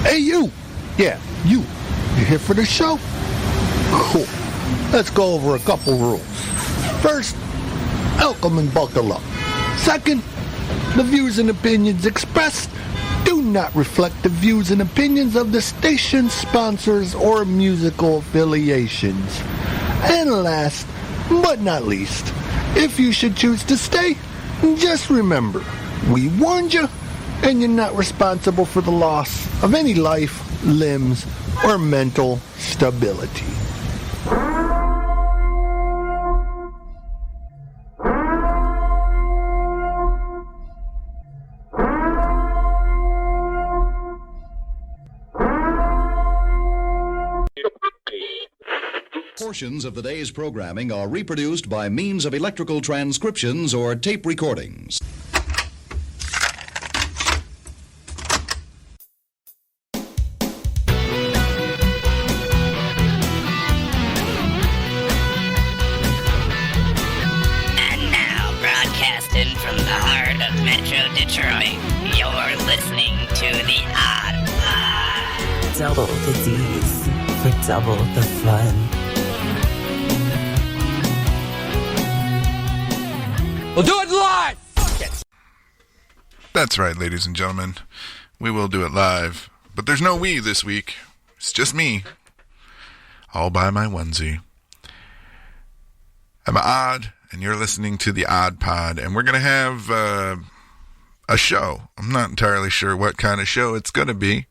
Hey, you! Yeah, you. You here for the show? Cool. Let's go over a couple rules. First, welcome and buckle up. Second, the views and opinions expressed do not reflect the views and opinions of the station sponsors or musical affiliations. And last, but not least, if you should choose to stay, just remember, we warned you, and you're not responsible for the loss of any life, limbs, or mental stability. Portions of the day's programming are reproduced by means of electrical transcriptions or tape recordings. And now, broadcasting from the heart of Metro Detroit, you're listening to The Odd Pod. Double the D's for double the fun. We'll do it live! Fuck it! That's right, ladies and gentlemen. We will do it live. But there's no we this week. It's just me. All by my onesie. I'm Odd, and you're listening to The Odd Pod. And we're going to have a show. I'm not entirely sure what kind of show it's going to be.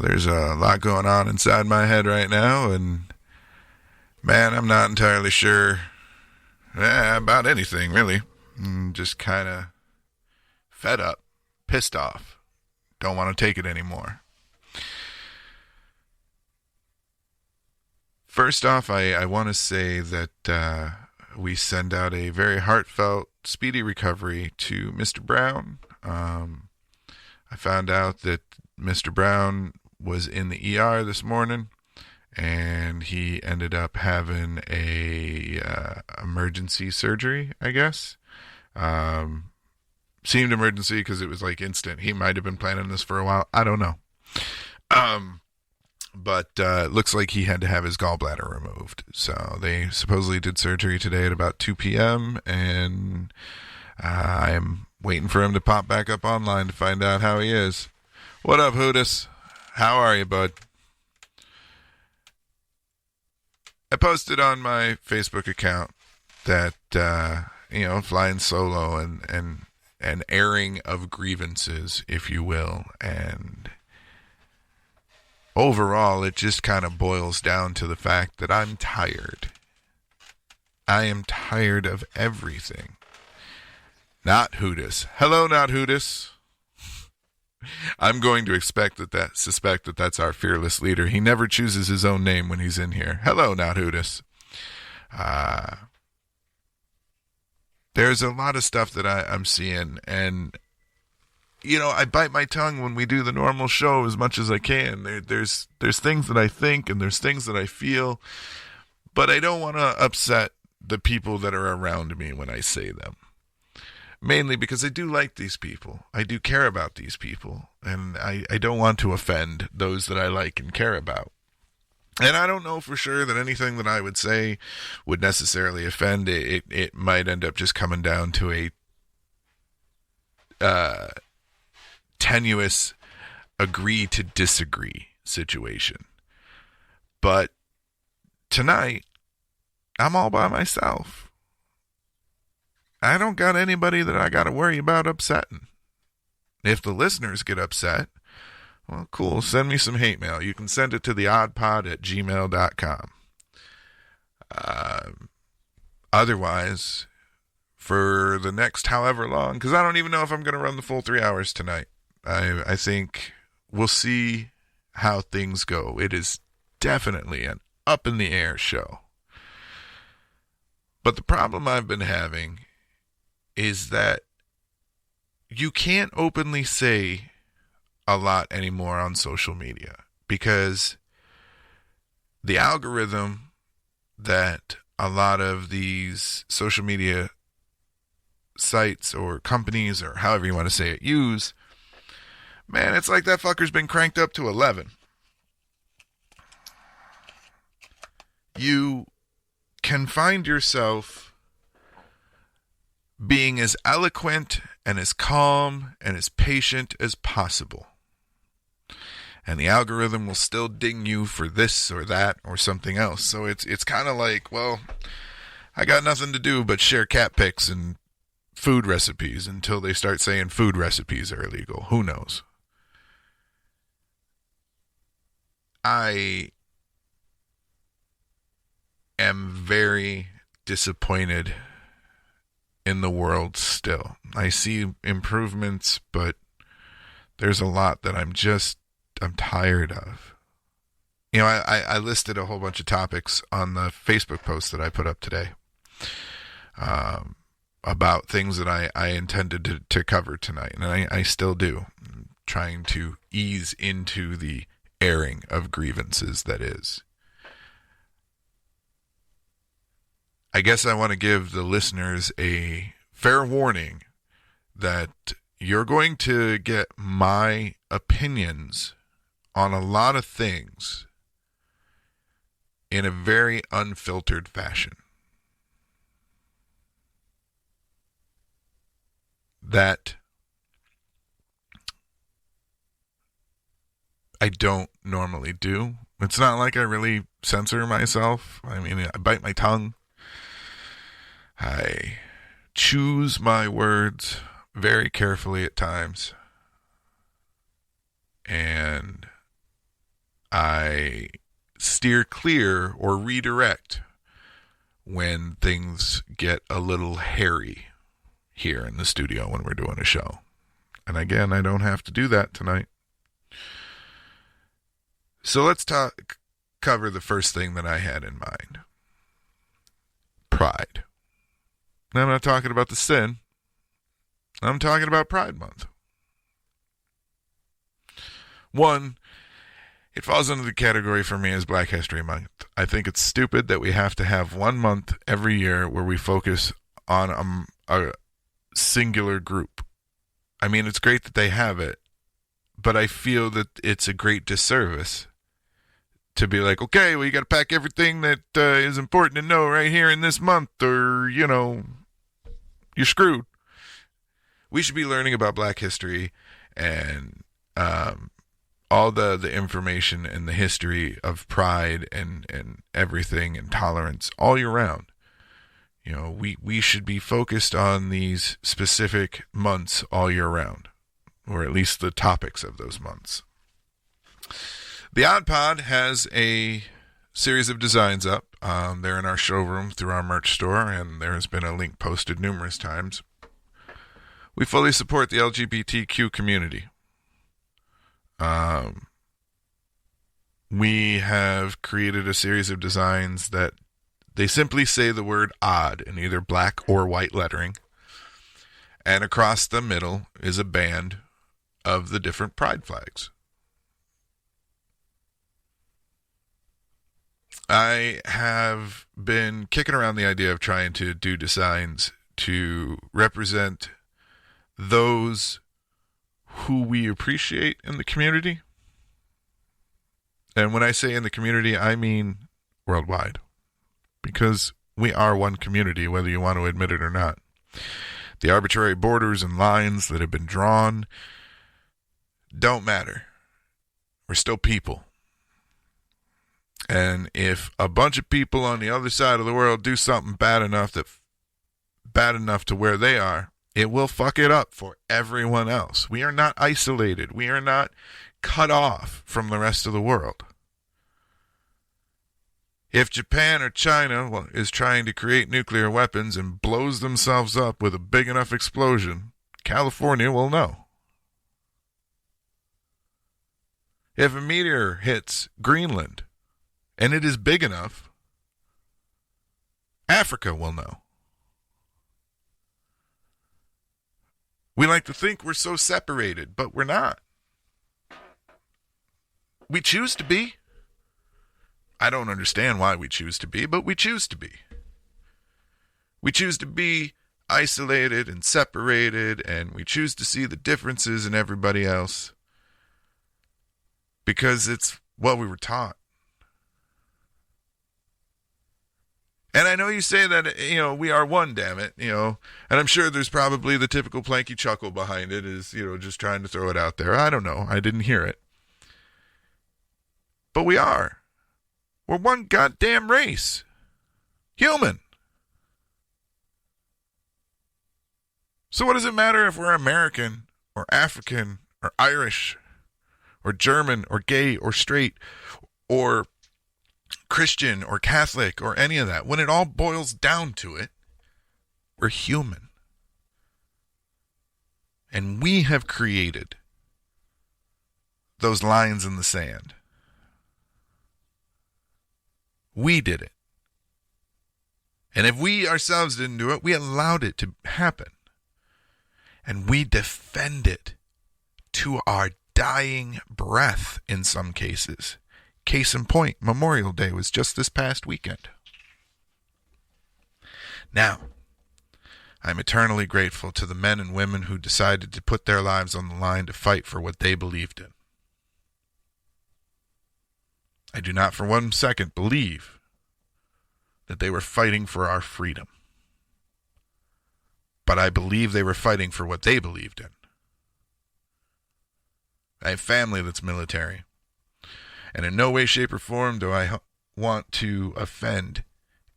There's a lot going on inside my head right now. And, man, I'm not entirely sure about anything, really. I'm just kind of fed up, pissed off. Don't want to take it anymore. First off, I want to say that we send out a very heartfelt, speedy recovery to Mr. Brown. I found out that Mr. Brown was in the ER this morning, and he ended up having a emergency surgery, I guess. Seemed emergency because it was like instant. He might have been planning this for a while. I don't know. But it looks like he had to have his gallbladder removed. So they supposedly did surgery today at about 2 p.m. And I'm waiting for him to pop back up online to find out how he is. What up, Hootis? How are you, bud? I posted on my Facebook account that, flying solo and an airing of grievances, if you will. And overall, it just kind of boils down to the fact that I'm tired. I am tired of everything. Not Hootis. Hello, Not Hootis. I'm going to suspect that that's our fearless leader. He never chooses his own name when he's in here. Hello, Not Hootis. There's a lot of stuff that I'm seeing, and I bite my tongue when we do the normal show as much as I can. There's things that I think and there's things that I feel, but I don't want to upset the people that are around me when I say them. Mainly because I do like these people. I do care about these people. And I don't want to offend those that I like and care about. And I don't know for sure that anything that I would say would necessarily offend. It might end up just coming down to a tenuous agree to disagree situation. But tonight, I'm all by myself. I don't got anybody that I got to worry about upsetting. If the listeners get upset, well, cool. Send me some hate mail. You can send it to theoddpod@gmail.com. Otherwise, for the next however long, because I don't even know if I'm going to run the full 3 hours tonight. I think we'll see how things go. It is definitely an up in the air show. But the problem I've been having is that you can't openly say a lot anymore on social media because the algorithm that a lot of these social media sites or companies or however you want to say it use Man, it's like that fucker's been cranked up to 11. You can find yourself being as eloquent and as calm and as patient as possible. And the algorithm will still ding you for this or that or something else. So it's kind of like, well, I got nothing to do but share cat pics and food recipes until they start saying food recipes are illegal. Who knows? I am very disappointed in the world still. I see improvements, but there's a lot that I'm tired of. You know, I listed a whole bunch of topics on the Facebook post that I put up today about things that I intended to cover tonight, and I still do. I'm trying to ease into the airing of grievances that is. I guess I want to give the listeners a fair warning that you're going to get my opinions on a lot of things in a very unfiltered fashion. That I don't normally do. It's not like I really censor myself. I mean, I bite my tongue. I choose my words very carefully at times. And I steer clear or redirect when things get a little hairy here in the studio when we're doing a show. And again, I don't have to do that tonight. So let's cover the first thing that I had in mind. Pride. Now, I'm not talking about the sin. I'm talking about Pride Month. One, it falls under the category for me as Black History Month. I think it's stupid that we have to have 1 month every year where we focus on a singular group. I mean, it's great that they have it, but I feel that it's a great disservice to be like, okay, well, you got to pack everything that is important to know right here in this month, or, you know, you're screwed. We should be learning about Black history and all the information and the history of pride and everything and tolerance all year round. You know, we should be focused on these specific months all year round, or at least the topics of those months. The Odd Pod has a series of designs up. They're in our showroom through our merch store, and there has been a link posted numerous times. We fully support the LGBTQ community. We have created a series of designs that they simply say the word odd in either black or white lettering. And across the middle is a band of the different pride flags. I have been kicking around the idea of trying to do designs to represent those who we appreciate in the community. And when I say in the community, I mean worldwide. Because we are one community, whether you want to admit it or not. The arbitrary borders and lines that have been drawn don't matter. We're still people. And if a bunch of people on the other side of the world do something bad enough to where they are, it will fuck it up for everyone else. We are not isolated. We are not cut off from the rest of the world. If Japan or China is trying to create nuclear weapons and blows themselves up with a big enough explosion, California will know. If a meteor hits Greenland and it is big enough, Africa will know. We like to think we're so separated, but we're not. We choose to be. I don't understand why we choose to be, but we choose to be. We choose to be isolated and separated, and we choose to see the differences in everybody else. because it's what we were taught. And I know you say that, we are one, damn it, and I'm sure there's probably the typical Planky chuckle behind it is, just trying to throw it out there. I don't know. I didn't hear it. But we are. We're one goddamn race. Human. So what does it matter if we're American or African or Irish or German or gay or straight or Christian or Catholic or any of that? When it all boils down to it, we're human. And we have created those lines in the sand. We did it. And if we ourselves didn't do it, we allowed it to happen. And we defend it to our dying breath in some cases. Case in point, Memorial Day was just this past weekend. Now, I'm eternally grateful to the men and women who decided to put their lives on the line to fight for what they believed in. I do not for 1 second believe that they were fighting for our freedom. But I believe they were fighting for what they believed in. I have family that's military. And in no way, shape, or form do I want to offend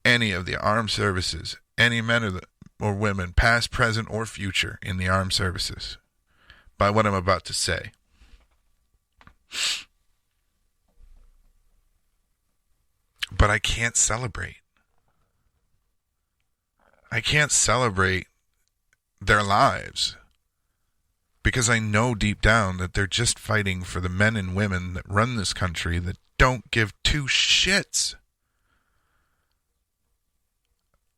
any of the armed services, any men or women, past, present, or future, in the armed services, by what I'm about to say. But I can't celebrate. I can't celebrate their lives because I know deep down that they're just fighting for the men and women that run this country that don't give two shits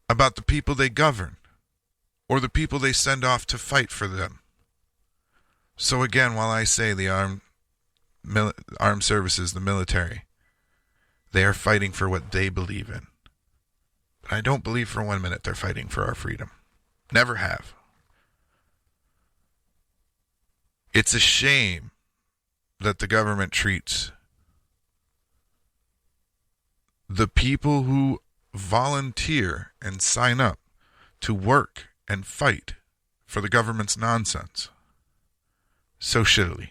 about the people they govern or the people they send off to fight for them. So again, while I say the armed services, the military, they are fighting for what they believe in. But I don't believe for 1 minute they're fighting for our freedom. Never have. It's a shame that the government treats the people who volunteer and sign up to work and fight for the government's nonsense so shittily.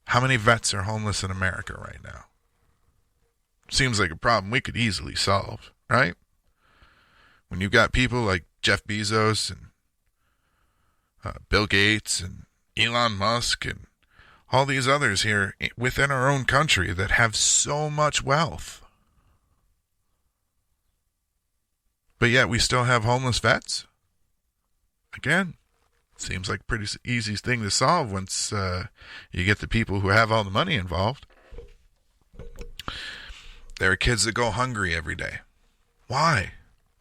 How many vets are homeless in America right now? Seems like a problem we could easily solve, right? When you've got people like Jeff Bezos and Bill Gates and Elon Musk and all these others here within our own country that have so much wealth. But yet we still have homeless vets? Again, seems like a pretty easy thing to solve once you get the people who have all the money involved. There are kids that go hungry every day. Why?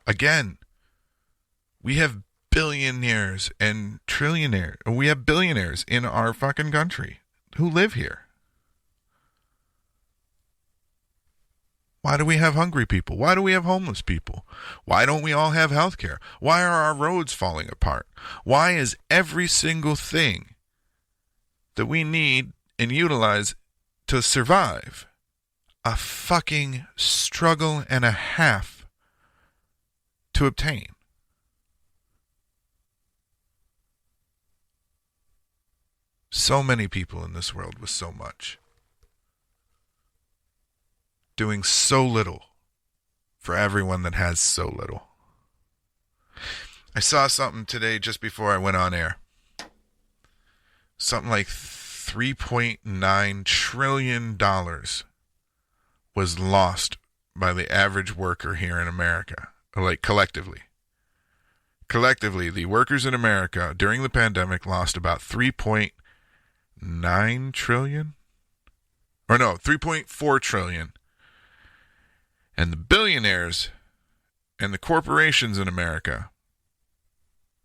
Again, we have billionaires and trillionaires. We have billionaires in our fucking country who live here. Why do we have hungry people? Why do we have homeless people? Why don't we all have health care? Why are our roads falling apart? Why is every single thing that we need and utilize to survive a fucking struggle and a half to obtain? So many people in this world with so much, doing so little for everyone that has so little. I saw something today just before I went on air. Something like $3.9 trillion was lost by the average worker here in America, like collectively. Collectively, the workers in America during the pandemic lost about 3.9 trillion? Or no, 3.4 trillion. And the billionaires and the corporations in America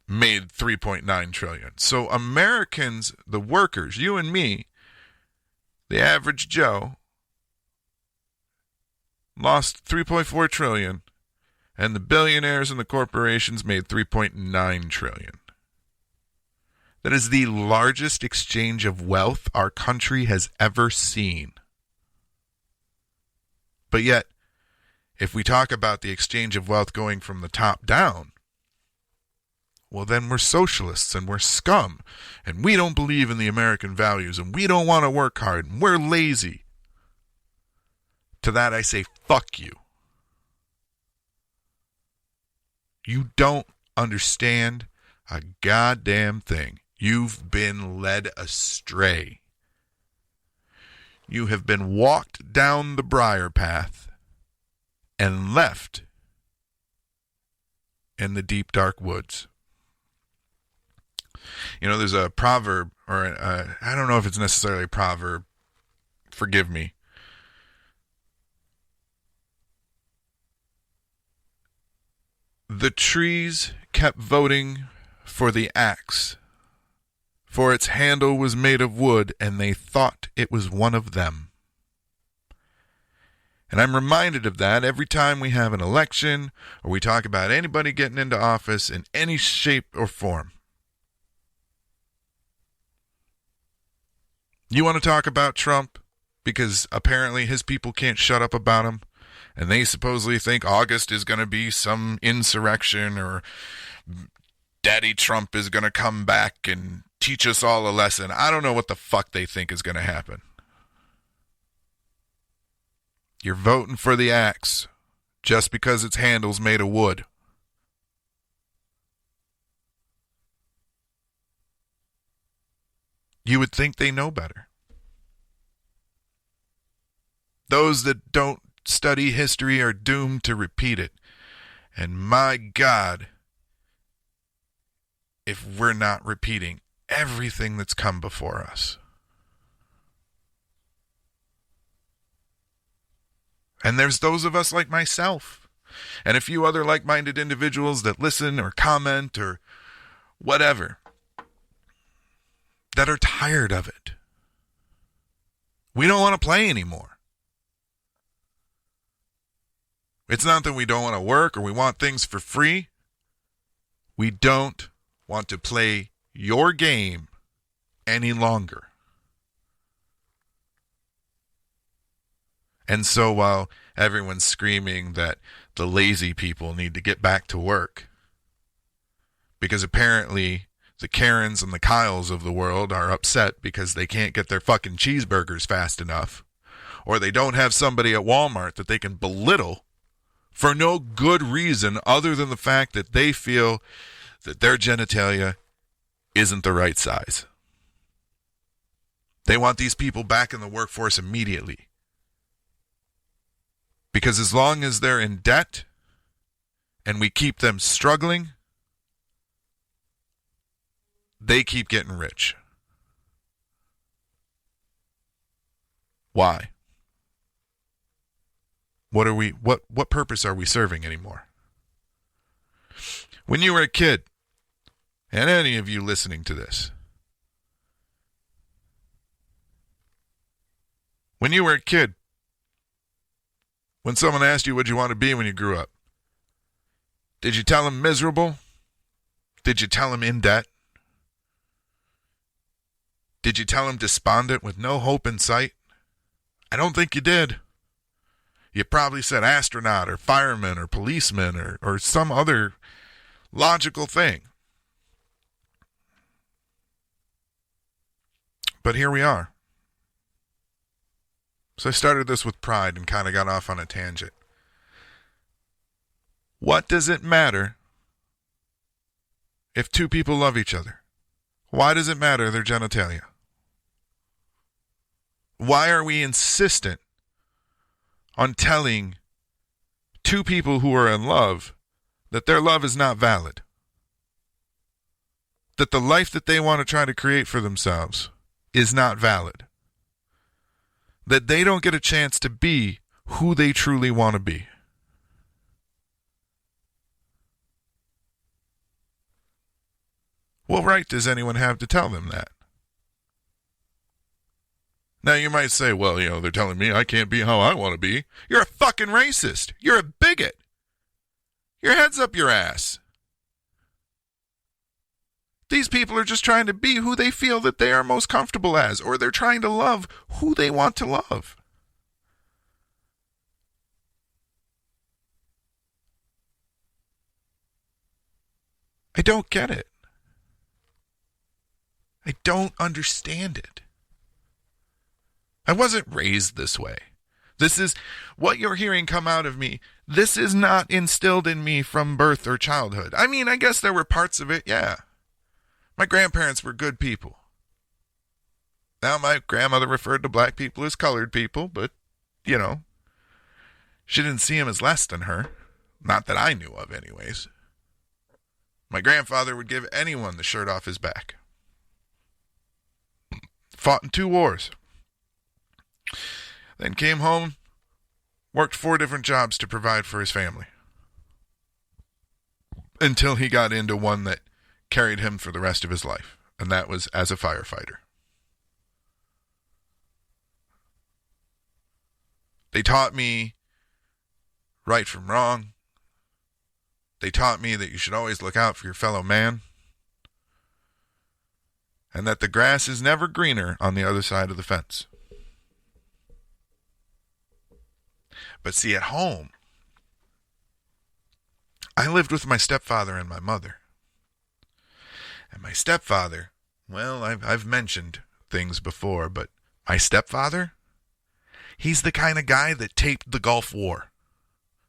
made 3.9 trillion. So Americans, the workers, you and me, the average Joe, lost 3.4 trillion, and the billionaires and the corporations made 3.9 trillion. That is the largest exchange of wealth our country has ever seen. But yet, if we talk about the exchange of wealth going from the top down, well, then we're socialists and we're scum, and we don't believe in the American values, and we don't want to work hard, and we're lazy. To that I say, fuck you. You don't understand a goddamn thing. You've been led astray. You have been walked down the briar path and left in the deep, dark woods. You know, there's a proverb, or I don't know if it's necessarily a proverb. Forgive me. The trees kept voting for the axe, for its handle was made of wood, and they thought it was one of them. And I'm reminded of that every time we have an election, or we talk about anybody getting into office in any shape or form. You want to talk about Trump because apparently his people can't shut up about him, and they supposedly think August is going to be some insurrection, or Daddy Trump is going to come back and teach us all a lesson. I don't know what the fuck they think is going to happen. You're voting for the axe just because its handle's made of wood. You would think they know better. Those that don't study history are doomed to repeat it. And my God, if we're not repeating everything that's come before us. And there's those of us like myself, and a few other like-minded individuals that listen or comment or whatever, that are tired of it. We don't want to play anymore. It's not that we don't want to work or we want things for free. We don't want to play your game any longer. And so while everyone's screaming that the lazy people need to get back to work, because apparently the Karens and the Kyles of the world are upset because they can't get their fucking cheeseburgers fast enough, or they don't have somebody at Walmart that they can belittle for no good reason other than the fact that they feel that their genitalia isn't the right size. They want these people back in the workforce immediately. Because as long as they're in debt and we keep them struggling, they keep getting rich. Why? What purpose are we serving anymore? When you were a kid, and any of you listening to this, when you were a kid, when someone asked you what you want to be when you grew up, did you tell them miserable? Did you tell them in debt? Did you tell them despondent with no hope in sight? I don't think you did. You probably said astronaut or fireman or policeman or some other logical thing. But here we are. So I started this with pride and kind of got off on a tangent. What does it matter if two people love each other? Why does it matter their genitalia? Why are we insistent on telling two people who are in love that their love is not valid? That the life that they want to try to create for themselves is not valid? That they don't get a chance to be who they truly want to be? What right does anyone have to tell them that? Now you might say, well, they're telling me I can't be how I want to be. You're a fucking racist. You're a bigot. Your head's up your ass. These people are just trying to be who they feel that they are most comfortable as, or they're trying to love who they want to love. I don't get it. I don't understand it. I wasn't raised this way. This is what you're hearing come out of me. This is not instilled in me from birth or childhood. I mean, I guess there were parts of it, yeah. My grandparents were good people. Now, my grandmother referred to black people as colored people, but, you know, she didn't see them as less than her. Not that I knew of, anyways. My grandfather would give anyone the shirt off his back. Fought in 2 wars. Then came home, worked 4 different jobs to provide for his family. Until he got into one that carried him for the rest of his life, and that was as a firefighter. They taught me right from wrong. They taught me that you should always look out for your fellow man, and that the grass is never greener on the other side of the fence. But see, at home, I lived with my stepfather and my mother. And my stepfather, well, I've mentioned things before, but my stepfather, he's the kind of guy that taped the Gulf War.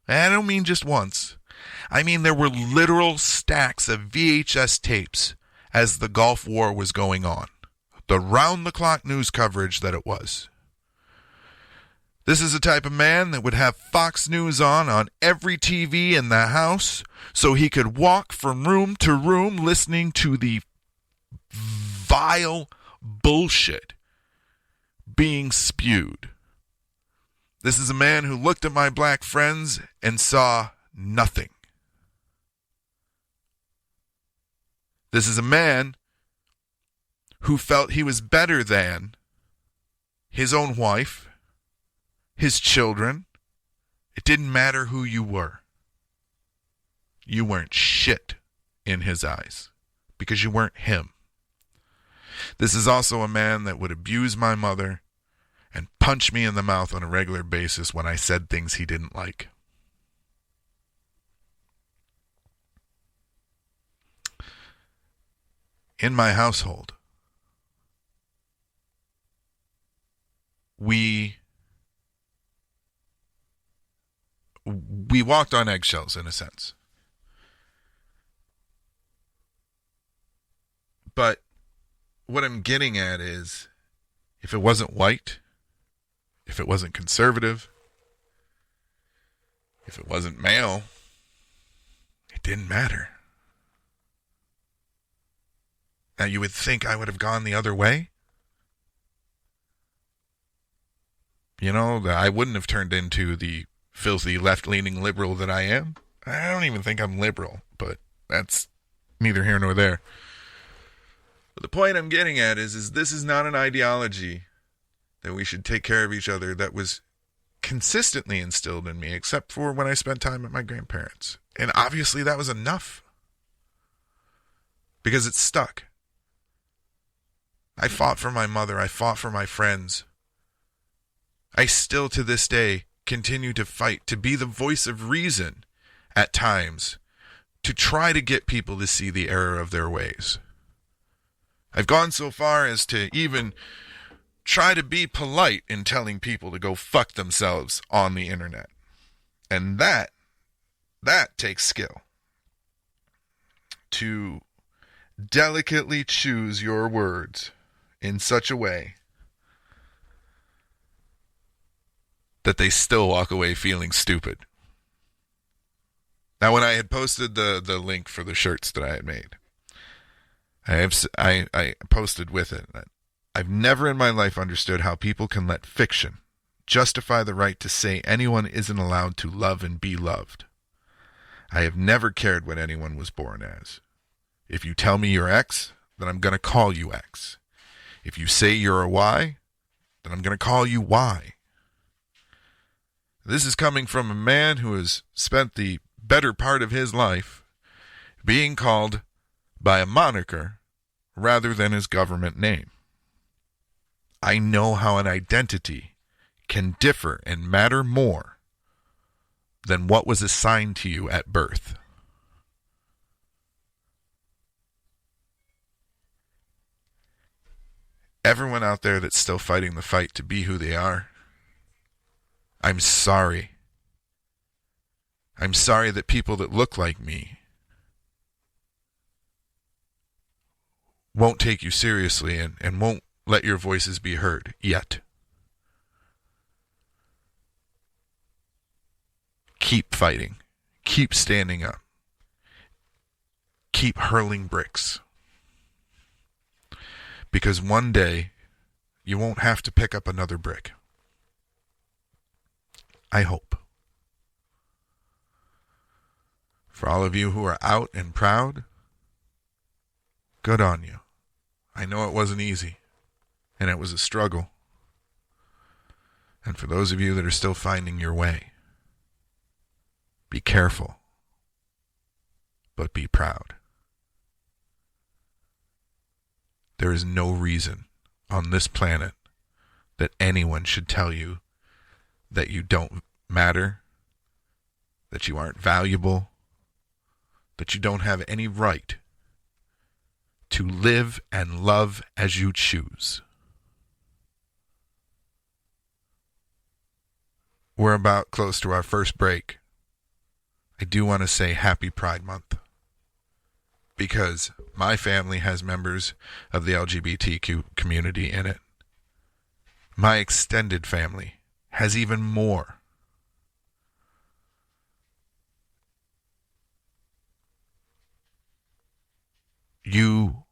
And I don't mean just once. I mean, there were literal stacks of VHS tapes as the Gulf War was going on. The round-the-clock news coverage that it was. This is the type of man that would have Fox News on every TV in the house so he could walk from room to room listening to the vile bullshit being spewed. This is a man who looked at my black friends and saw nothing. This is a man who felt he was better than his own wife, his children. It didn't matter who you were. You weren't shit in his eyes because you weren't him. This is also a man that would abuse my mother and punch me in the mouth on a regular basis when I said things he didn't like. In my household, we walked on eggshells in a sense. But what I'm getting at is, if it wasn't white, if it wasn't conservative, if it wasn't male, it didn't matter. Now, you would think I would have gone the other way. You know, that I wouldn't have turned into the filthy left-leaning liberal that I am. I don't even think I'm liberal, but that's neither here nor there. But the point I'm getting at is this is not an ideology that we should take care of each other that was consistently instilled in me, except for when I spent time at my grandparents. And obviously that was enough, because it stuck. I fought for my mother. I fought for my friends. I still to this day continue to fight to be the voice of reason at times, to try to get people to see the error of their ways. I've gone so far as to even try to be polite in telling people to go fuck themselves on the internet. And that takes skill. To delicately choose your words in such a way that they still walk away feeling stupid. Now, when I had posted the link for the shirts that I had made, I posted with it that I've never in my life understood how people can let fiction justify the right to say anyone isn't allowed to love and be loved. I have never cared what anyone was born as. If you tell me you're X, then I'm going to call you X. If you say you're a Y, then I'm going to call you Y. This is coming from a man who has spent the better part of his life being called by a moniker rather than his government name. I know how an identity can differ and matter more than what was assigned to you at birth. Everyone out there that's still fighting the fight to be who they are, I'm sorry. I'm sorry that people that look like me won't take you seriously and won't let your voices be heard yet. Keep fighting. Keep standing up. Keep hurling bricks. Because one day, you won't have to pick up another brick. I hope. For all of you who are out and proud, good on you. I know it wasn't easy, and it was a struggle. And for those of you that are still finding your way, be careful, but be proud. There is no reason on this planet that anyone should tell you that you don't matter, that you aren't valuable, that you don't have any right to live and love as you choose. We're about close to our first break. I do want to say Happy Pride Month, because my family has members of the LGBTQ community in it. My extended family has even more. You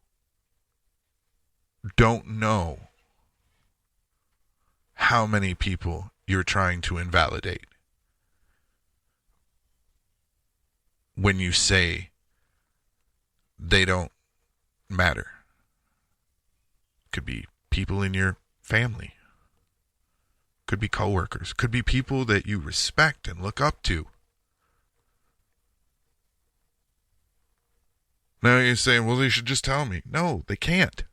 don't know how many people you're trying to invalidate when you say they don't matter. Could be people in your family. Could be coworkers. Could be people that you respect and look up to. Now you're saying, well, they should just tell me. No, they can't.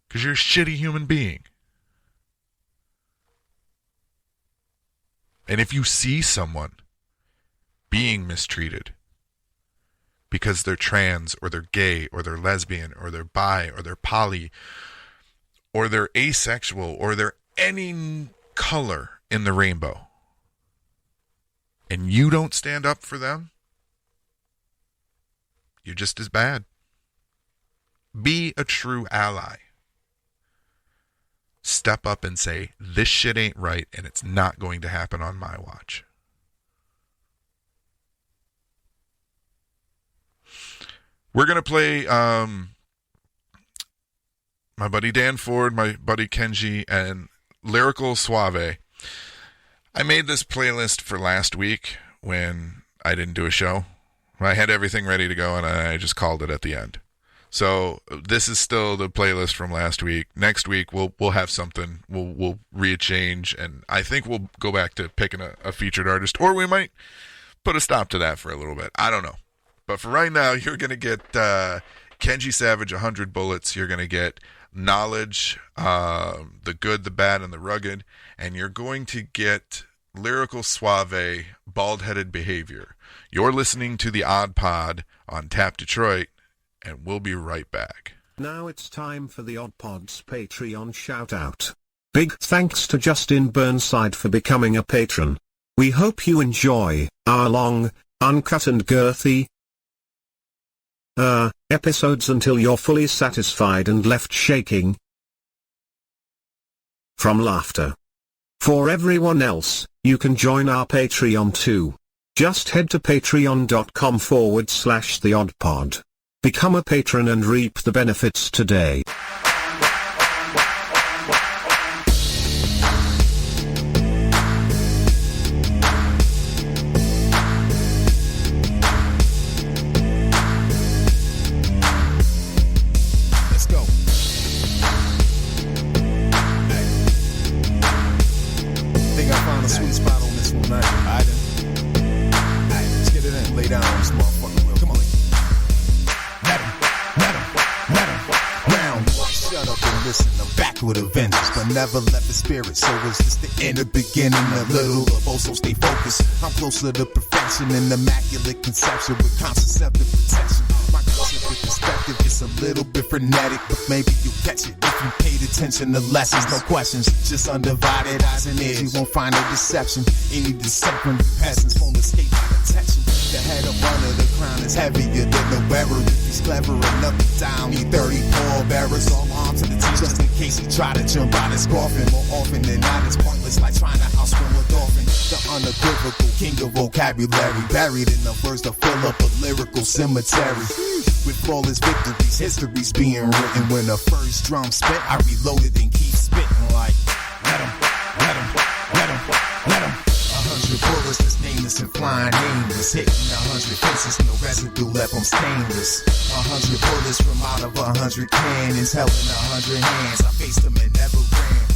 Because you're a shitty human being. And if you see someone being mistreated because they're trans, or they're gay, or they're lesbian, or they're bi, or they're poly, or they're asexual, or they're any color in the rainbow, and you don't stand up for them, you're just as bad. Be a true ally. Step up and say, this shit ain't right, and it's not going to happen on my watch. We're going to play my buddy Dan Ford, my buddy Kenji, and Lyrikal Suavay. I made this playlist for last week when I didn't do a show. I had everything ready to go, and I just called it at the end. So this is still the playlist from last week. Next week we'll have something. We'll rearrange, and I think we'll go back to picking a featured artist, or we might put a stop to that for a little bit. I don't know. But for right now, you're going to get Kenji Savage, 100 Bullets. You're going to get Knowledge, The Good, the Bad, and the Rugged. And you're going to get Lyrikal Suavay, Bald-Headed Behavior. You're listening to the Odd Pod on Tap Detroit, and we'll be right back. Now it's time for the Odd Pod's Patreon shout-out. Big thanks to Justin Burnside for becoming a patron. We hope you enjoy our long, uncut and girthy episodes until you're fully satisfied and left shaking from laughter. For everyone else, you can join our Patreon too. Just head to patreon.com/theoddpod. Become a patron and reap the benefits today. Shut up and listen, I'm back with a vengeance, but never left the spirit. So is this the end of beginning? A little of both, so stay focused. I'm closer to perfection and immaculate conception with contraceptive protection. My concept with perspective is a little bit frenetic, but maybe you'll catch it if you paid attention to lessons. No questions, just undivided eyes and ears. You won't find no deception. Any deception peasants won't escape my detection. The head up under the crown is heavier than the wearer. If he's clever enough to down, need 30 pallbearers all armed to the teeth, just in case he try to jump out his coffin. More often than not, it's pointless, like trying to outswim a dolphin. The unequivocal king of vocabulary, buried in the verse to fill up a lyrical cemetery. With flawless victories, history's being written. When the first drum spit, I reload it and keep spitting like, let him, let him, let him, let him. 100 bullets that's nameless and flying nameless, hitting 100 faces, no residue left, I'm stainless. 100 bullets from out of 100 cannons, held in 100 hands, I faced them and never ran.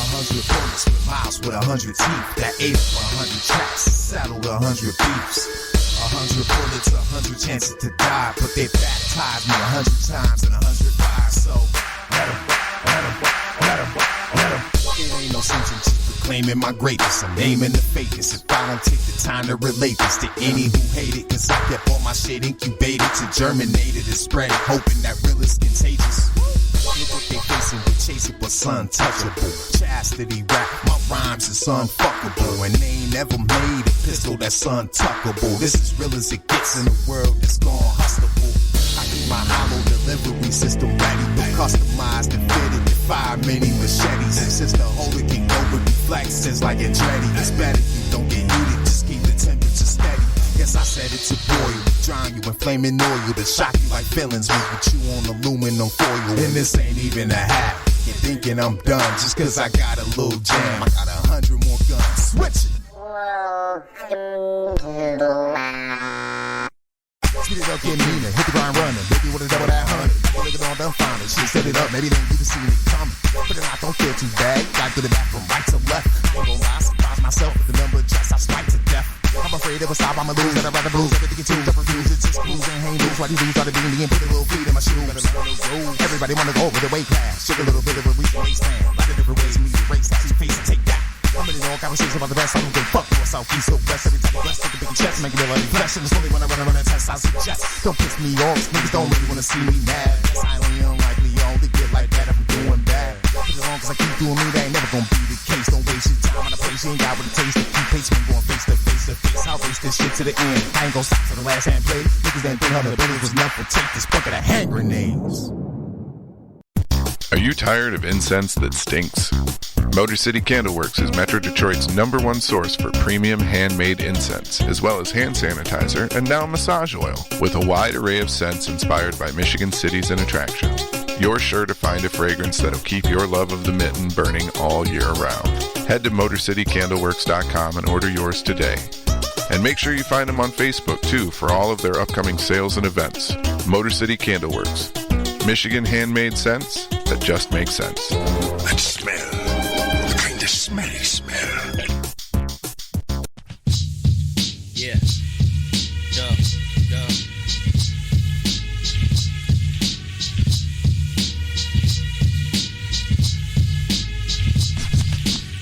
100 bullets with mouths with 100 teeth that ate up 100 tracks, saddled 100 beefs. 100 bullets, 100 chances to die, but they baptized me 100 times and 100 fires. So let 'em, let 'em, let 'em, let 'em. It ain't no sense in just proclaiming my greatness. I'm naming the fakeness if I don't take the time to relate this to any who hate it. Cause I kept all my shit incubated to germinate it and spread it, hoping that real is contagious. Look what they facing with chasing, but untouchable. Chastity rap, my rhymes is unfuckable. And they ain't never made a pistol that's untuckable. This is real as it gets in a world that's gone hustable. I keep my hollow delivery system ready, but customized and fitted to 5 mini machetes. And since the holder can go with reflexes like Andretti, it's better you don't get heated, just keep the temperature steady. Yes, I said it to boil, drown you in flaming oil to shock you like villains when you chew on aluminum foil. And this ain't even a hat. You're thinking I'm done just cause I got a little jam. I got 100 more guns. Switch it. Speed it up, get meaner, hit the ground running. Maybe with a double that 100. Look at all them founders, shit set it up, maybe they don't even see me coming. But then I don't feel too bad, got to the back from right to left. I ain't gon' lie, surprise myself with the number of just I strike to death. I'm afraid if I stop, I'ma lose, and I'd rather lose everything you choose. I refuse, it's just blues and hang loose. Why these dudes try to be me and put a little feet in my shoe? Everybody wanna go over the weight class, shake a little bit of a weak waistband. Like the different ways me to race, that's your face and take that. I'm in all conversations about the best. I don't give a fuck north, south, east, or west. Every time you bless, take a big chest, make it all like flesh. And slowly when I run that test, I suggest don't piss me off. Niggas don't really wanna see me mad. That's highly unlikely, I only get like that if I'm doing bad. As long as I keep doing me, that ain't never gonna be the case. Don't waste your time on a place you ain't got what it takes to keep pace. When going face to face to face, I'll race this shit to the end. I ain't gonna stop till the last hand play. Niggas that think how the building was meant for take this bucket of hand grenades. Are you tired of incense that stinks? Motor City Candleworks is Metro Detroit's #1 source for premium handmade incense, as well as hand sanitizer and now massage oil, with a wide array of scents inspired by Michigan cities and attractions. You're sure to find a fragrance that'll keep your love of the mitten burning all year round. Head to MotorCityCandleworks.com and order yours today. And make sure you find them on Facebook, too, for all of their upcoming sales and events. Motor City Candleworks. Michigan handmade scents that just make sense. That smell. The kind of smelly smell. Yeah. Duh.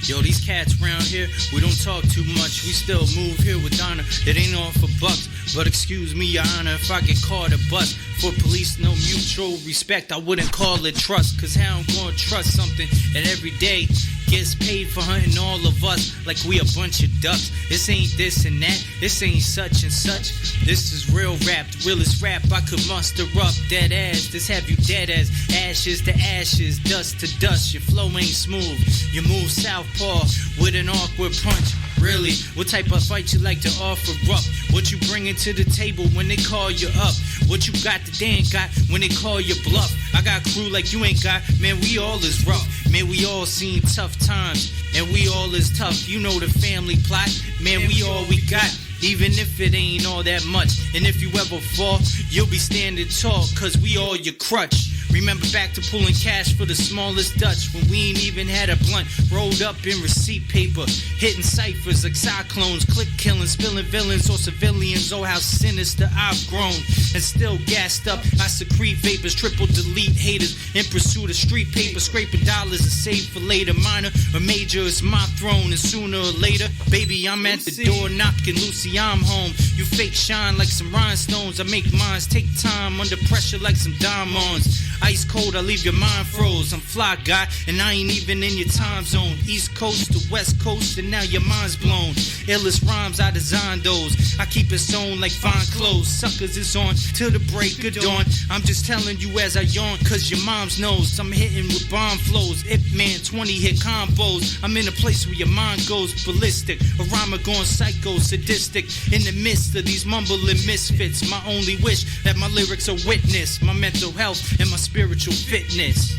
Yo, these cats round here, we don't talk too much. We still move here with honor. It ain't all for bucks, but excuse me, your honor, if I get caught or bust. For police, no mutual respect, I wouldn't call it trust. Cause how I'm gonna trust something that every day gets paid for hunting all of us like we a bunch of ducks. This ain't this and that, this ain't such and such. This is real rap, the realest rap I could muster up. Dead ass, this have you dead as ashes to ashes, dust to dust. Your flow ain't smooth, you move southpaw with an awkward punch. Really, what type of fight you like to offer up? What you bringing to the table when they call you up? What you got that they ain't got when they call you bluff? I got crew like you ain't got, man, we all is rough. Man, we all seen tough times, and we all is tough. You know the family plot, man, we all we got. Even if it ain't all that much. And if you ever fall, you'll be standing tall, cause we all your crutch. Remember back to pulling cash for the smallest Dutch, when we ain't even had a blunt rolled up in receipt paper, hitting ciphers like cyclones, click killing, spilling villains or civilians. Oh, how sinister I've grown, and still gassed up I secrete vapors, triple delete haters. in pursuit of street paper, scraping dollars to save for later. Minor or major is my throne, and sooner or later, baby, I'm at the door knocking. Lucy, I'm home. You fake shine like some rhinestones. I make mines take time under pressure like some diamonds. Ice cold, I leave your mind froze. I'm fly guy, and I ain't even in your time zone. East coast to west coast, and now your mind's blown. Illest rhymes, I designed those. I keep it sewn like fine clothes. Suckers is on till the break of dawn. I'm just telling you as I yawn, cause your mom's knows I'm hitting with bomb flows. Ip Man, 20 hit combos. I'm in a place where your mind goes ballistic. A rhymer going psycho, sadistic. In the midst of these mumbling misfits, my only wish that my lyrics are witness. My mental health and my spiritual fitness.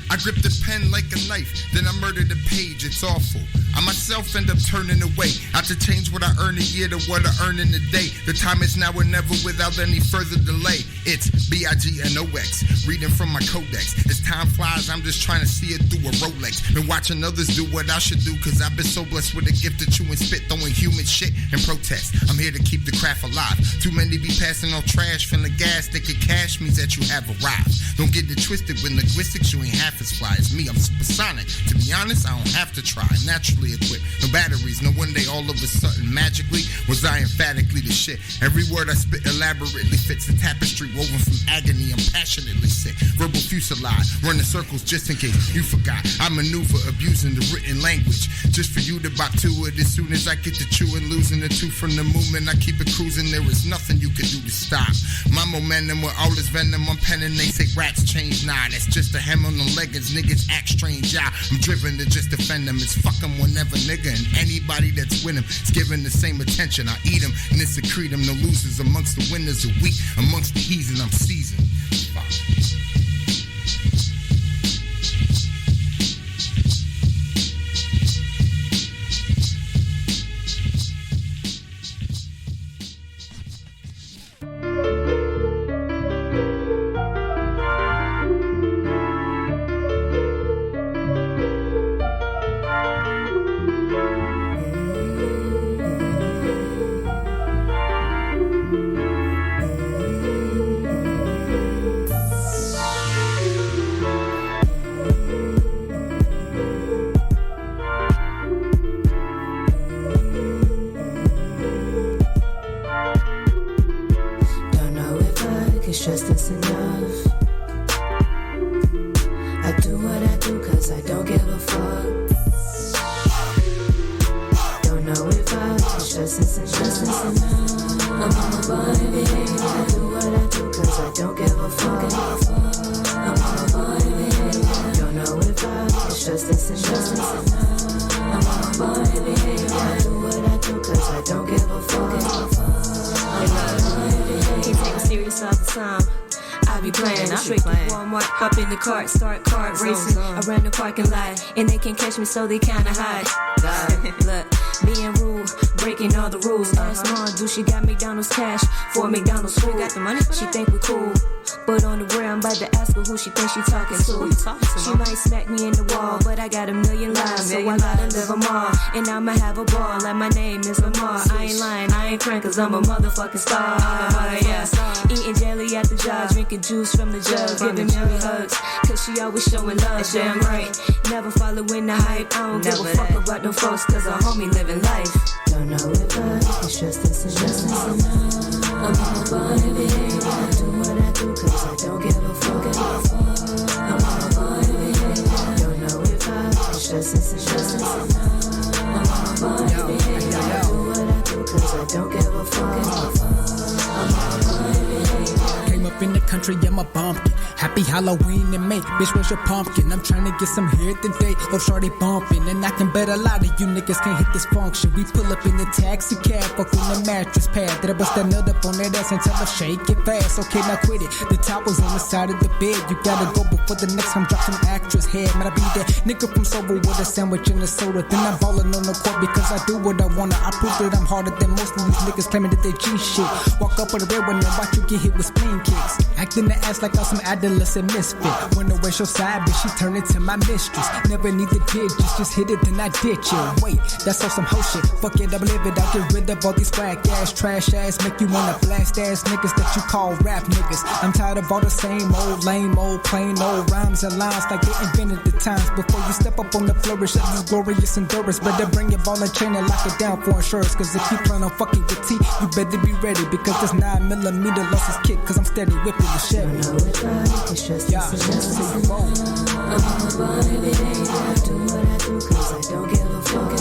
I grip the pen like a knife, then I murder the page, it's awful. I myself end up turning away. I have to change what I earn a year to what I earn in a day. The time is now or never without any further delay. It's B-I-G-N-O-X, reading from my codex. As time flies, I'm just trying to see it through a Rolex. Been watching others do what I should do, cause I've been so blessed with a gift of chewing spit, throwing human shit and protest. I'm here to keep the craft alive. Too many be passing on trash, filling gas, they could cash means that you have arrived. Don't get it twisted, with linguistics you ain't half as fly as me. I'm supersonic. To be honest, I don't have to try. Naturally equipped, no batteries, no one day all of a sudden magically was I emphatically the shit. Every word I spit elaborately fits the tapestry woven from agony. I'm passionately sick. Verbal fusillade, running circles just in case you forgot. I maneuver abusing the written language just for you to buy to it. As soon as I get to chewing, losing the tooth from the movement, I keep it cruising. There is nothing you can do to stop my momentum with all this venom. I'm penning, they say rats change. Nah, that's just a hem on the leggings. Niggas act strange, yeah. I'm driven to just defend them. It's fuck them whenever, nigga. And anybody that's with him is giving the same attention. I eat them and then secrete them. The losers amongst the winners are weak. Amongst the heathen, I'm seasoned. Fuck. Cart, start cart racing around the parking lot, and they can't catch me, so they kinda hide. Look, me and Rue breaking all the rules. Ask Mom, do she got McDonald's cash for McDonald's food? Got the money for she that? Think we cool, but on the way I'm about to ask her who she thinks she talking to. She might smack me in the wall, but I got a million lives, so I gotta live them all. And I'ma have a ball, like my name is Lamar. I ain't lying, I ain't crying, cause I'm a motherfucking star. Yeah. Eating jelly at the jar, drinking juice from the jug, giving Mary hugs, cause she always showing love. Damn right, never following the hype. I don't give a fuck about them folks, cause a homie living life. Don't know if it's just this enough. I'm on a body, baby. I do what I do, cause I don't give a fuck. I'm on a body, baby. Don't know if it's just this enough. I'm on a body, baby. I do what I do, cause I don't give a fuck. I'm on a body, baby. Came up in the country, I'm a bumpkin. Happy Halloween in May, bitch, where's your pumpkin? I'm trying to get some here today, oh shorty bumping. And I can bet a lot of you niggas can't hit this function. We pull up in the taxi cab, fuck on the mattress pad. Then I bust that nut up on that ass and tell her shake it fast. Okay, now quit it, the towel's on the side of the bed. You gotta go before the next time drop some actress head. Man, I be that nigga from Sober with a sandwich and a soda. Then I'm ballin' on the court because I do what I wanna. I prove that I'm harder than most of these niggas claiming that they G shit. Walk up with a red one and watch you get hit with spleen kicks. Acting the ass like I'm some adolescent misfit. When the way your side, bitch, she turned into my mistress. Never need the digits, just hit it, then I ditch it. Wait, that's all some hoe shit. Fuck it, double live it, I'll get rid of all these whack ass, trash ass, make you wanna blast ass niggas that you call rap niggas. I'm tired of all the same old, lame old, plain old rhymes and lines like they invented the times. Before you step up on the flourish of this glorious endurance, better bring your ball and chain and lock it down for insurance. Cause if you plan on fucking with T, you better be ready. Because this 9mm lost his kick, cause I'm steady whipping the shit. I'm on my body behavior, I do what I do cause I don't give a fuck.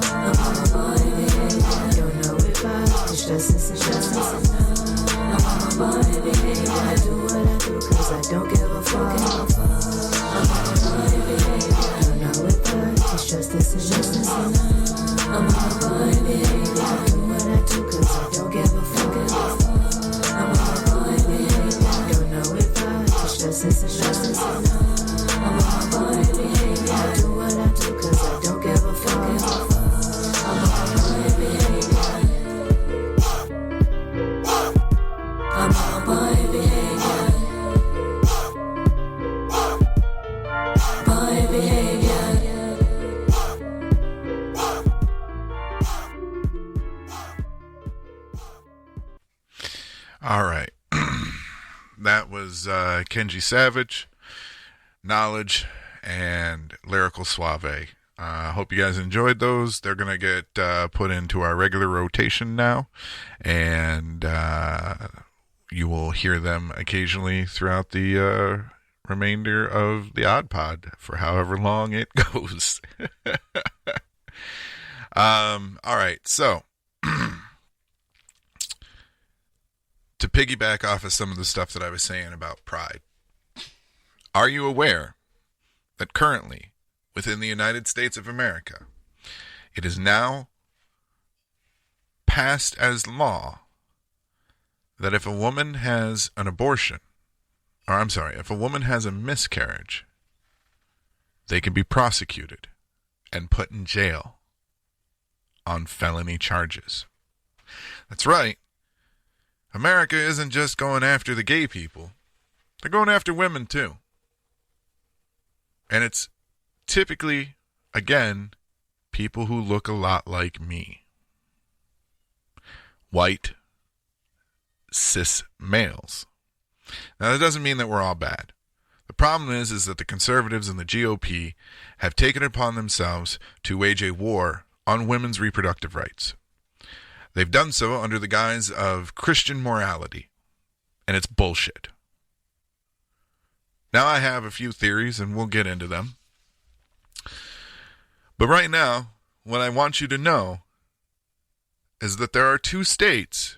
I'm on my body behavior, don't know if it's justice and justice. I'm on my body behavior, I do what I do cause I don't give a fuck. I'm on my body behavior, don't know if it's justice and justice. I'm on my body behavior, I do what I do cause I don't give a fuck. I'm on my body behavior, don't know if it's justice and justice. I'm on my body behavior, I do what I do cause I don't give a fuck. I'm on my body behavior. I'm on my body behavior. Body behavior. All right. That was Kenji Savage, Knowledge, and Lyrikal Suavay. I hope you guys enjoyed those. They're going to get put into our regular rotation now, and you will hear them occasionally throughout the remainder of the Odd Pod for however long it goes. All right, so to piggyback off of some of the stuff that I was saying about pride, are you aware that currently within the United States of America, it is now passed as law that if a woman has an abortion, or I'm sorry, if a woman has a miscarriage, they can be prosecuted and put in jail on felony charges. That's right. America isn't just going after the gay people. They're going after women too. And it's typically, again, people who look a lot like me. White, cis males. Now, that doesn't mean that we're all bad. The problem is that the conservatives and the GOP have taken it upon themselves to wage a war on women's reproductive rights. They've done so under the guise of Christian morality, and it's bullshit. Now, I have a few theories, and we'll get into them. But right now, what I want you to know is that there are 2 states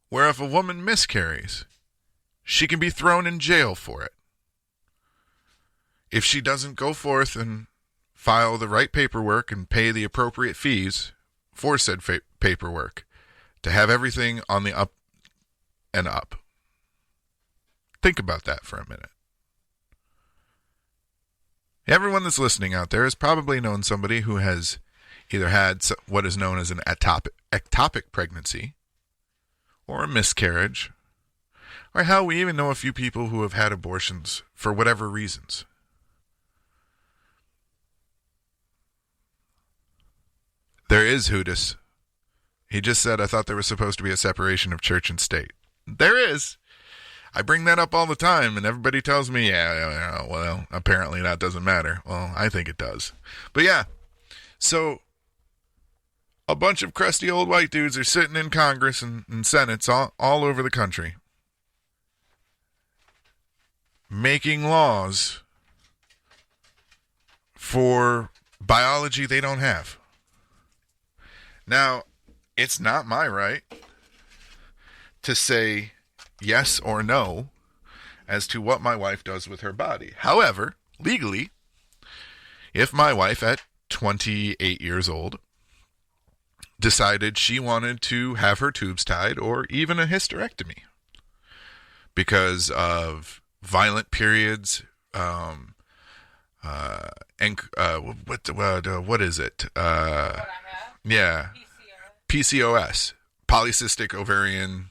where if a woman miscarries, she can be thrown in jail for it. If she doesn't go forth and file the right paperwork and pay the appropriate fees for said paperwork to have everything on the up and up. Think about that for a minute. Everyone that's listening out there has probably known somebody who has either had what is known as an ectopic pregnancy or a miscarriage, or hell, we even know a few people who have had abortions for whatever reasons. There is Judas. He just said, I thought there was supposed to be a separation of church and state. There is. I bring that up all the time, and everybody tells me, yeah, well, apparently that doesn't matter. Well, I think it does. But yeah, so a bunch of crusty old white dudes are sitting in Congress and Senates all over the country making laws for biology they don't have. Now, it's not my right to say yes or no as to what my wife does with her body. However, legally, if my wife at 28 years old decided she wanted to have her tubes tied or even a hysterectomy because of violent periods, what is it? Yeah, PCOS, polycystic ovarian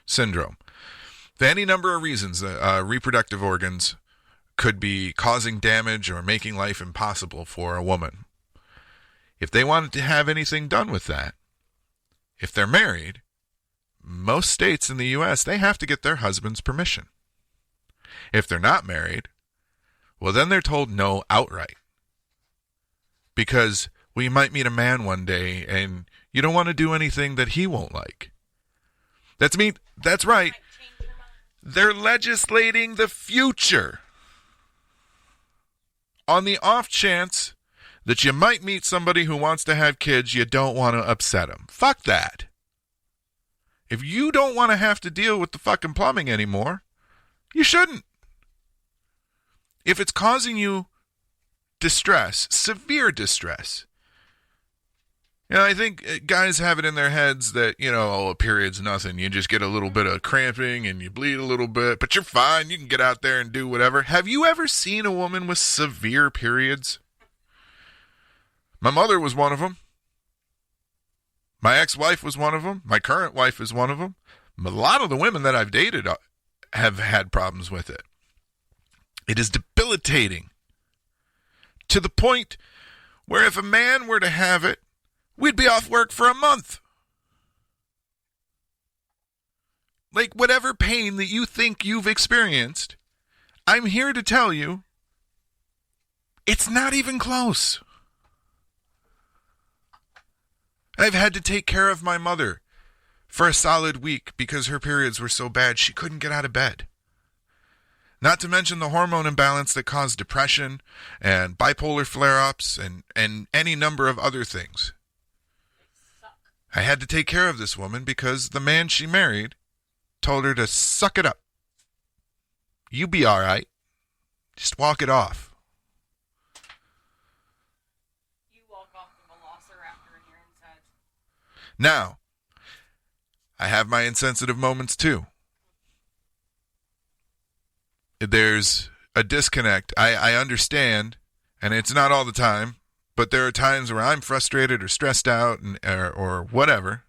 syndrome. For any number of reasons, reproductive organs could be causing damage or making life impossible for a woman. If they wanted to have anything done with that, if they're married, most states in the U.S., they have to get their husband's permission. If they're not married, well, then they're told no outright. Because we might meet a man one day and you don't want to do anything that he won't like. That's right. They're legislating the future. On the off chance that you might meet somebody who wants to have kids, you don't want to upset them. Fuck that. If you don't want to have to deal with the fucking plumbing anymore, you shouldn't. If it's causing you distress, severe distress. I think guys have it in their heads that, a period's nothing. You just get a little bit of cramping and you bleed a little bit, but you're fine. You can get out there and do whatever. Have you ever seen a woman with severe periods? My mother was one of them. My ex-wife was one of them. My current wife is one of them. A lot of the women that I've dated have had problems with it. It is debilitating to the point where if a man were to have it, we'd be off work for a month. Like, whatever pain that you think you've experienced, I'm here to tell you, it's not even close. I've had to take care of my mother for a solid week because her periods were so bad she couldn't get out of bed. Not to mention the hormone imbalance that caused depression and bipolar flare-ups and any number of other things. I had to take care of this woman because the man she married told her to suck it up. You be all right. Just walk it off. You walk off the velociraptor in your insides. Now, I have my insensitive moments too. There's a disconnect. I understand, and it's not all the time, but there are times where I'm frustrated or stressed out or whatever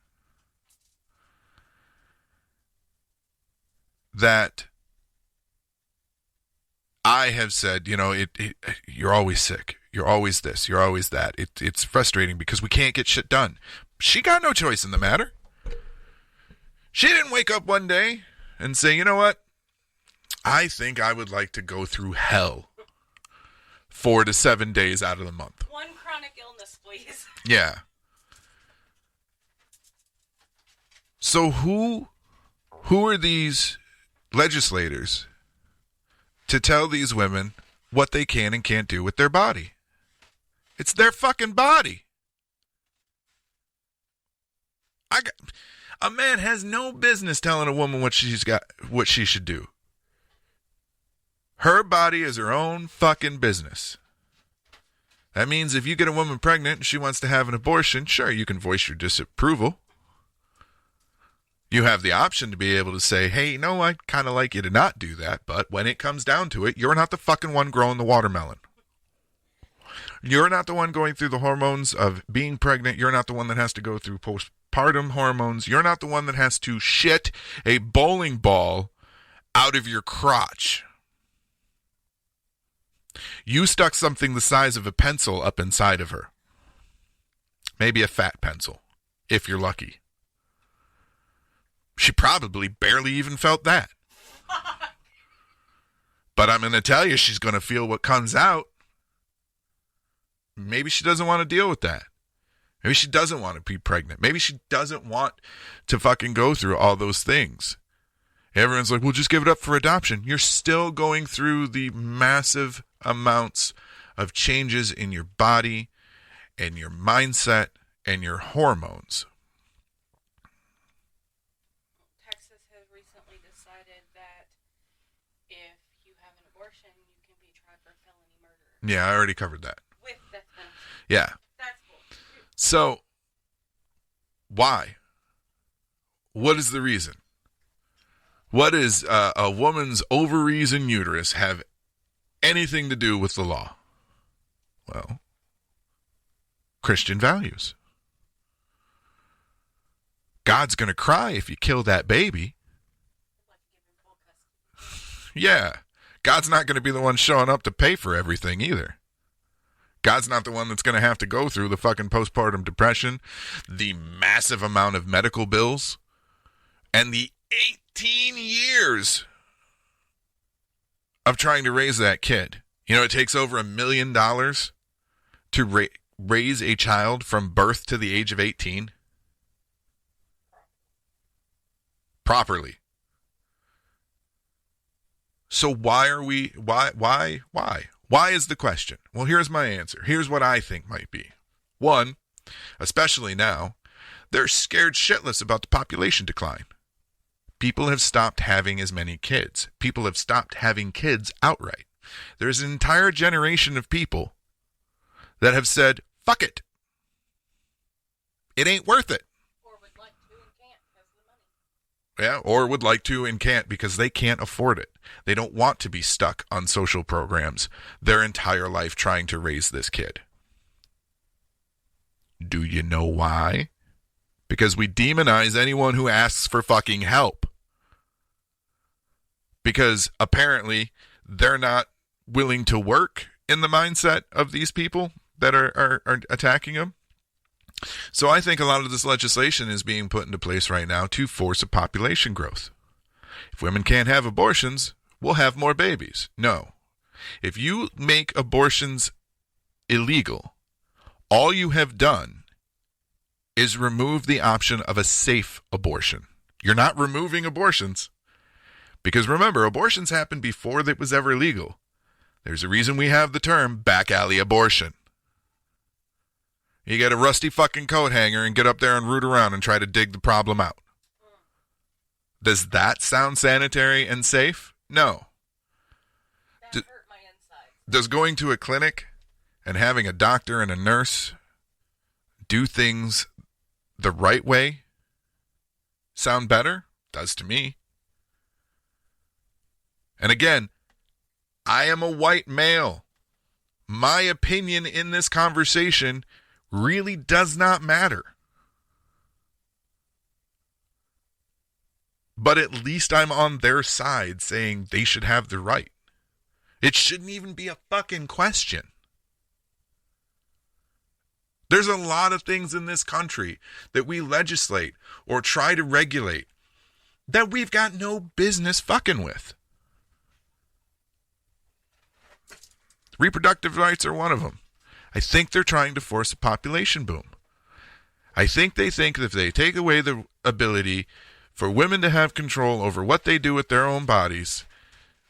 that I have said, you're always sick. You're always this. You're always that. It's frustrating because we can't get shit done. She got no choice in the matter. She didn't wake up one day and say, you know what? I think I would like to go through hell 4 to 7 days out of the month. One chronic illness, please. Yeah. So who are these legislators to tell these women what they can and can't do with their body? It's their fucking body. A man has no business telling a woman what she should do. Her body is her own fucking business. That means if you get a woman pregnant and she wants to have an abortion, sure, you can voice your disapproval. You have the option to be able to say, hey, no, I'd kind of like you to not do that, but when it comes down to it, you're not the fucking one growing the watermelon. You're not the one going through the hormones of being pregnant. You're not the one that has to go through postpartum hormones. You're not the one that has to shit a bowling ball out of your crotch. You stuck something the size of a pencil up inside of her. Maybe a fat pencil, if you're lucky. She probably barely even felt that. But I'm going to tell you, she's going to feel what comes out. Maybe she doesn't want to deal with that. Maybe she doesn't want to be pregnant. Maybe she doesn't want to fucking go through all those things. Everyone's like, well, just give it up for adoption. You're still going through the massive amounts of changes in your body and your mindset and your hormones. Texas has recently decided that if you have an abortion, you can be tried for felony murder. Yeah, I already covered that. With death penalty. Yeah. That's bullshit. So, why? What is the reason? What does a woman's ovaries and uterus have anything to do with the law? Well, Christian values. God's going to cry if you kill that baby. Yeah. God's not going to be the one showing up to pay for everything either. God's not the one that's going to have to go through the fucking postpartum depression, the massive amount of medical bills, and the 18 years of trying to raise that kid. You know, it takes over $1 million to raise a child from birth to the age of 18. Properly. So why is the question? Well, here's my answer. Here's what I think might be. One, especially now, they're scared shitless about the population decline. People have stopped having as many kids. People have stopped having kids outright. There's an entire generation of people that have said, fuck it. It ain't worth it. Yeah, or would like to and can't because they can't afford it. They don't want to be stuck on social programs their entire life trying to raise this kid. Do you know why? Because we demonize anyone who asks for fucking help. Because apparently they're not willing to work in the mindset of these people that are attacking them. So I think a lot of this legislation is being put into place right now to force a population growth. If women can't have abortions, we'll have more babies. No. If you make abortions illegal, all you have done is remove the option of a safe abortion. You're not removing abortions. Because remember, abortions happened before it was ever legal. There's a reason we have the term back alley abortion. You get a rusty fucking coat hanger and get up there and root around and try to dig the problem out. Does that sound sanitary and safe? No. Does going to a clinic and having a doctor and a nurse do things the right way sound better? Does to me. And again, I am a white male. My opinion in this conversation really does not matter. But at least I'm on their side saying they should have the right. It shouldn't even be a fucking question. There's a lot of things in this country that we legislate or try to regulate that we've got no business fucking with. Reproductive rights are one of them. I think they're trying to force a population boom. I think they think that if they take away the ability for women to have control over what they do with their own bodies,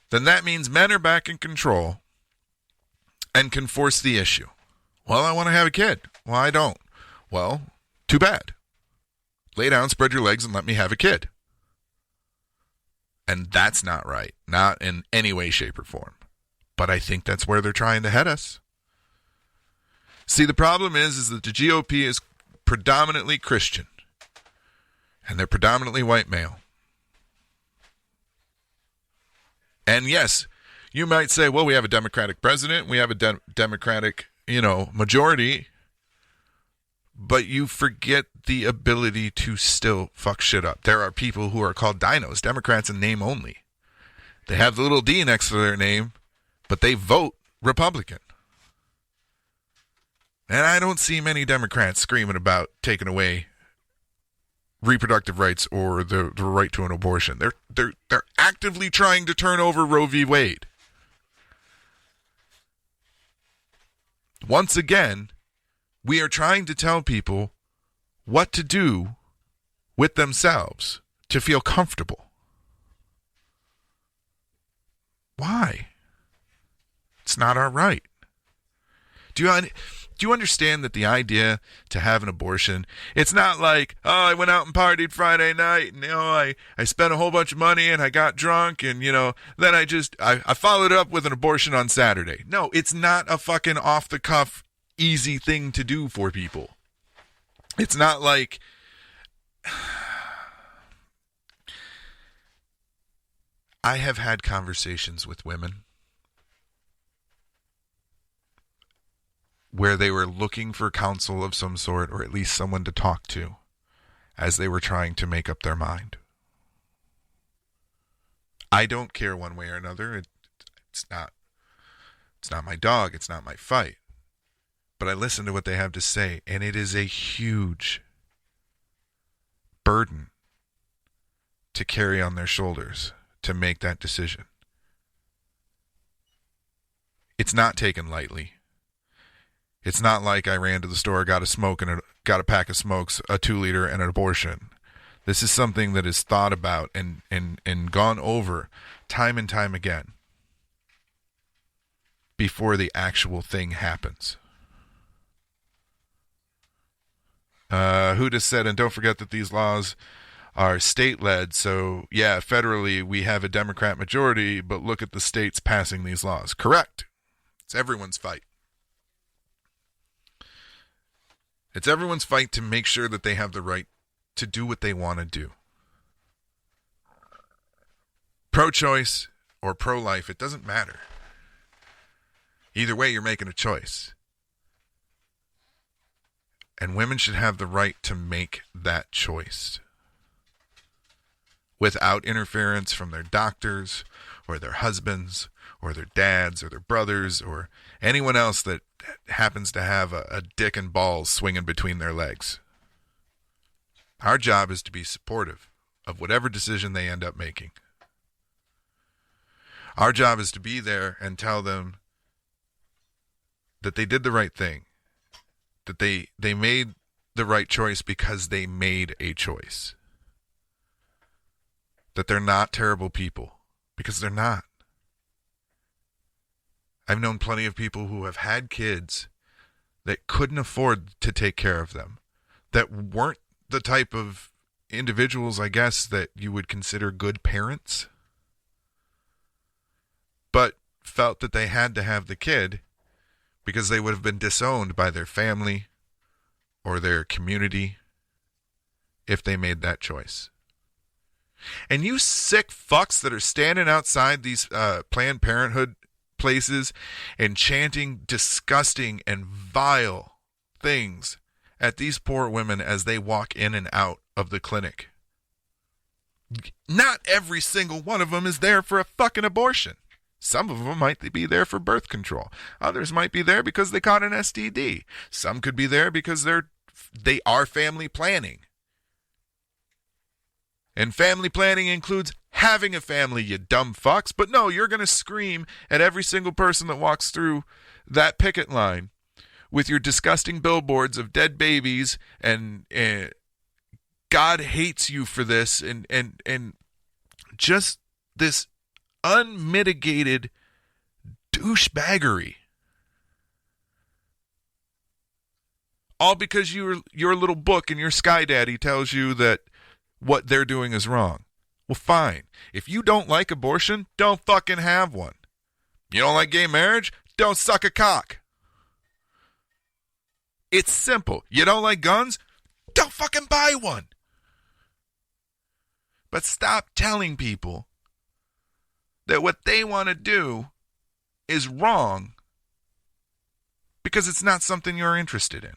then that means men are back in control and can force the issue. Well, I want to have a kid. Well, I don't. Well, too bad. Lay down, spread your legs, and let me have a kid. And that's not right. Not in any way, shape, or form. But I think that's where they're trying to head us. See, the problem is that the GOP is predominantly Christian. And they're predominantly white male. And yes, you might say, well, we have a Democratic president. We have a Democratic, majority. But you forget the ability to still fuck shit up. There are people who are called dinos, Democrats in name only. They have the little D next to their name, but they vote Republican. And I don't see many Democrats screaming about taking away reproductive rights or the right to an abortion. They're actively trying to turn over Roe v. Wade. Once again, we are trying to tell people what to do with themselves to feel comfortable. Why? It's not our right. Do you understand that the idea to have an abortion, it's not like, oh, I went out and partied Friday night and, I spent a whole bunch of money and I got drunk and, then I followed up with an abortion on Saturday. No, it's not a fucking off-the-cuff, easy thing to do for people. It's not like... I have had conversations with women where they were looking for counsel of some sort, or at least someone to talk to, as they were trying to make up their mind. I don't care one way or another. It's not my dog. It's not my fight. But I listen to what they have to say, and it is a huge burden to carry on their shoulders to make that decision. It's not taken lightly. It's not like I ran to the store, got a pack of smokes, a 2-liter, and an abortion. This is something that is thought about and gone over time and time again before the actual thing happens. Who just said, and don't forget that these laws are state-led, so yeah, federally we have a Democrat majority, but look at the states passing these laws. Correct. It's everyone's fight. It's everyone's fight to make sure that they have the right to do what they want to do. Pro-choice or pro-life, it doesn't matter. Either way, you're making a choice. And women should have the right to make that choice without interference from their doctors or their husbands or their dads or their brothers or anyone else that happens to have a dick and balls swinging between their legs. Our job is to be supportive of whatever decision they end up making. Our job is to be there and tell them that they did the right thing, that they made the right choice because they made a choice, that they're not terrible people, because they're not. I've known plenty of people who have had kids that couldn't afford to take care of them, that weren't the type of individuals, I guess, that you would consider good parents, but felt that they had to have the kid because they would have been disowned by their family or their community if they made that choice. And you sick fucks that are standing outside these Planned Parenthood places and chanting disgusting and vile things at these poor women as they walk in and out of the clinic. Not every single one of them is there for a fucking abortion. Some of them might be there for birth control. Others might be there because they caught an STD. Some could be there because they are family planning. And family planning includes having a family, you dumb fucks. But no, you're going to scream at every single person that walks through that picket line with your disgusting billboards of dead babies and God hates you for this and just this unmitigated douchebaggery. All because your little book and your Sky Daddy tells you that what they're doing is wrong. Well, fine. If you don't like abortion, don't fucking have one. You don't like gay marriage? Don't suck a cock. It's simple. You don't like guns? Don't fucking buy one. But stop telling people that what they want to do is wrong because it's not something you're interested in.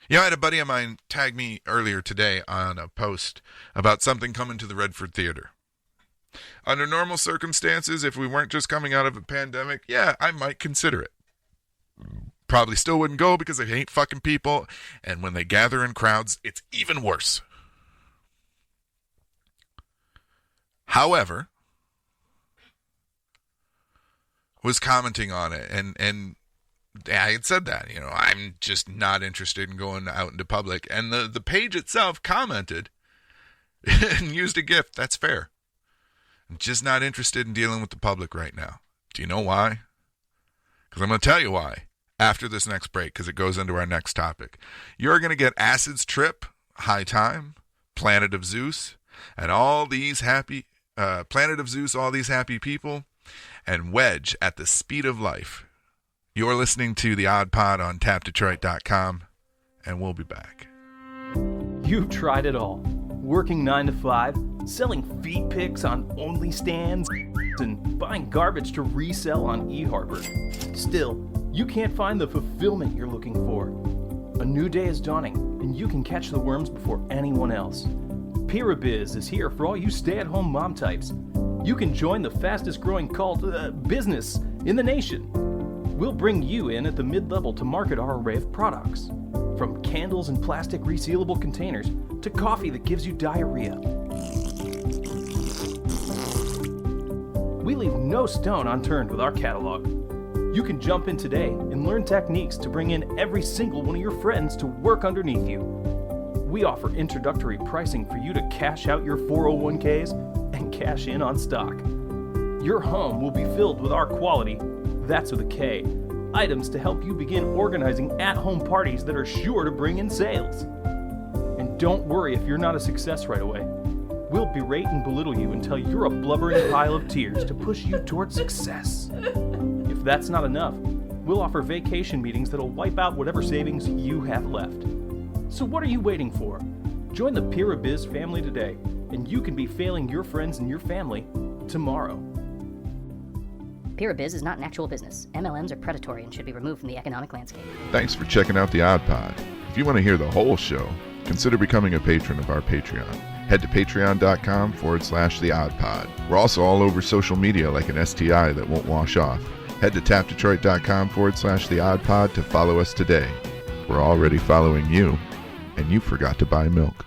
You know, I had a buddy of mine tag me earlier today on a post about something coming to the Redford Theater. Under normal circumstances, if we weren't just coming out of a pandemic, yeah, I might consider it. Probably still wouldn't go because I hate fucking people, and when they gather in crowds, it's even worse. However, was commenting on it, and I had said that, I'm just not interested in going out into public. And the page itself commented and used a GIF. That's fair. I'm just not interested in dealing with the public right now. Do you know why? Because I'm going to tell you why after this next break, because it goes into our next topic. You're going to get Acid's Trip, High Time, Planet of Zeus, and all these happy, Planet of Zeus, all these happy people, and Wedge at the Speed of Life. You're listening to The Odd Pod on tapdetroit.com, and we'll be back. You've tried it all. Working 9 to 5, selling feet pics on OnlyStans, and buying garbage to resell on eHarbor. Still, you can't find the fulfillment you're looking for. A new day is dawning, and you can catch the worms before anyone else. Pirabiz is here for all you stay-at-home mom types. You can join the fastest-growing cult business in the nation. We'll bring you in at the mid-level to market our array of products. From candles in plastic resealable containers to coffee that gives you diarrhea. We leave no stone unturned with our catalog. You can jump in today and learn techniques to bring in every single one of your friends to work underneath you. We offer introductory pricing for you to cash out your 401ks and cash in on stock. Your home will be filled with our quality, that's with a K, items to help you begin organizing at-home parties that are sure to bring in sales. And don't worry if you're not a success right away. We'll berate and belittle you until you're a blubbering pile of tears to push you towards success. If that's not enough, we'll offer vacation meetings that'll wipe out whatever savings you have left. So what are you waiting for? Join the Pirabiz family today, and you can be failing your friends and your family tomorrow. Pirabiz is not an actual business. MLMs are predatory and should be removed from the economic landscape. Thanks for checking out the Odd Pod. If you want to hear the whole show, consider becoming a patron of our Patreon. Head to patreon.com/The Odd Pod. We're also all over social media like an STI that won't wash off. Head to tapdetroit.com/The Odd Pod to follow us today. We're already following you, and you forgot to buy milk.